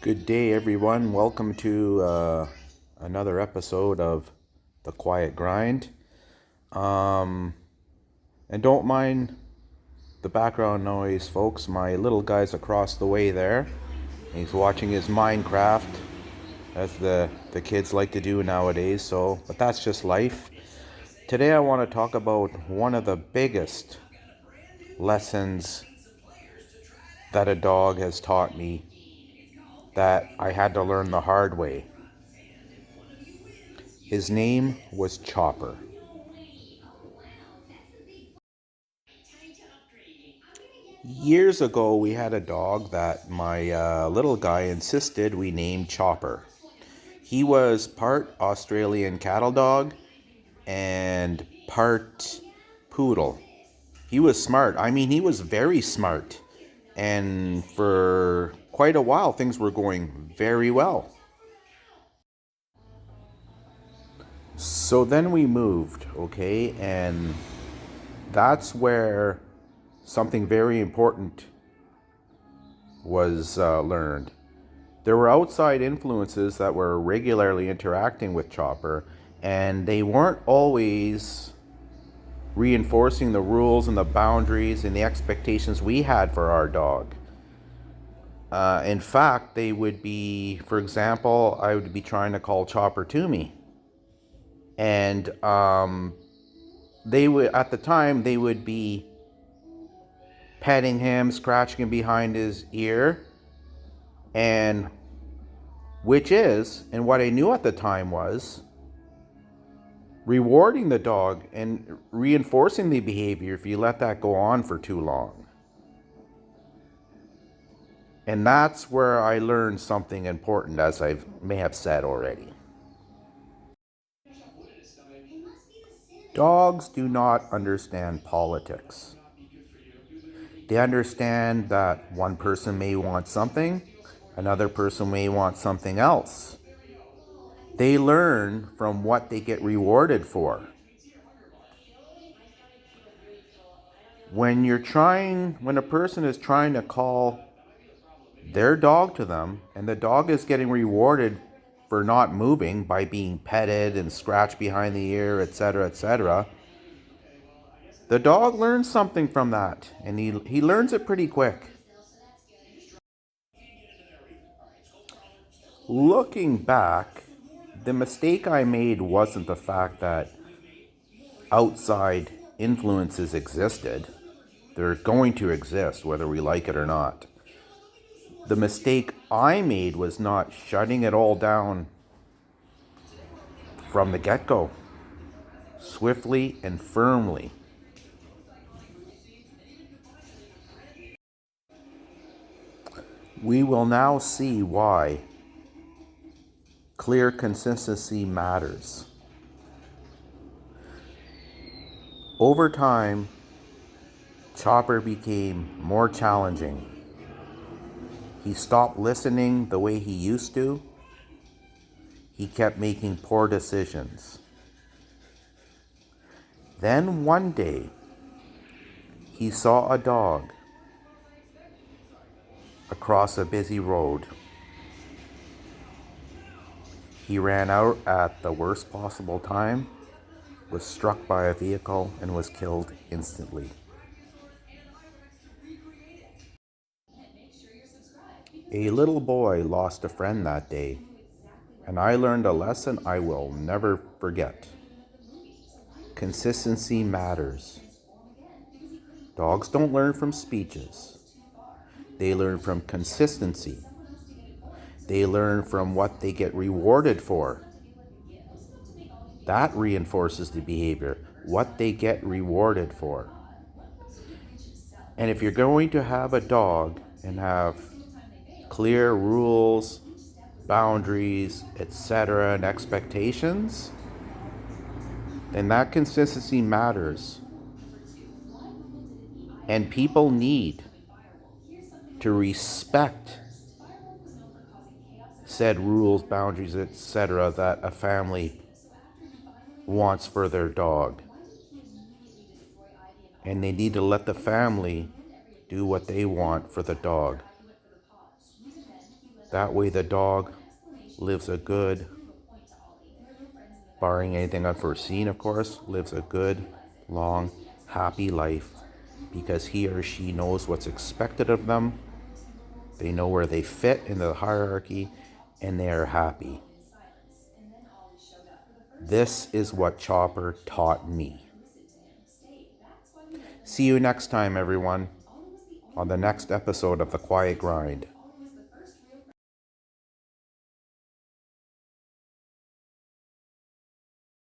Good day, everyone. Welcome to another episode of The Quiet Grind. And don't mind the background noise, folks. My little guy's across the way there. He's watching his Minecraft, as the kids like to do nowadays. But that's just life. Today, I want to talk about one of the biggest lessons that a dog has taught me that I had to learn the hard way. His name was Chopper. Years ago, we had a dog that my little guy insisted we name Chopper. He was part Australian cattle dog and part poodle. He was smart. I mean, he was very smart. And for quite a while, things were going very well. So then we moved, okay? And that's where something very important was learned. There were outside influences that were regularly interacting with Chopper, and they weren't always reinforcing the rules and the boundaries and the expectations we had for our dog. In fact, they would be, for example, I would be trying to call Chopper to me. And they would, at the time, they would be petting him, scratching him behind his ear, and what I knew at the time was rewarding the dog and reinforcing the behavior if you let that go on for too long. And that's where I learned something important, as I may have said already. Dogs do not understand politics. They understand that one person may want something, another person may want something else. They learn from what they get rewarded for. When a person is trying to call their dog to them, and the dog is getting rewarded for not moving by being petted and scratched behind the ear, etc., the dog learns something from that, and he learns it pretty quick. Looking back, the mistake I made wasn't the fact that outside influences existed. They're going to exist whether we like it or not. The mistake I made was not shutting it all down from the get-go, swiftly and firmly. We will now see why clear consistency matters. Over time, Chopper became more challenging. He stopped listening the way he used to. He kept making poor decisions. Then one day, he saw a dog across a busy road. He ran out at the worst possible time, was struck by a vehicle, and was killed instantly. A little boy lost a friend that day, and I learned a lesson I will never forget. Consistency matters. Dogs don't learn from speeches. They learn from consistency. They learn from what they get rewarded for. That reinforces the behavior, what they get rewarded for. And if you're going to have a dog and have clear rules, boundaries, etc., and expectations, then that consistency matters. And people need to respect said rules, boundaries, etc., that a family wants for their dog. And they need to let the family do what they want for the dog. That way the dog lives a good, barring anything unforeseen, of course, lives a good, long, happy life because he or she knows what's expected of them. They know where they fit in the hierarchy and they are happy. This is what Chopper taught me. See you next time, everyone, on the next episode of The Quiet Grind.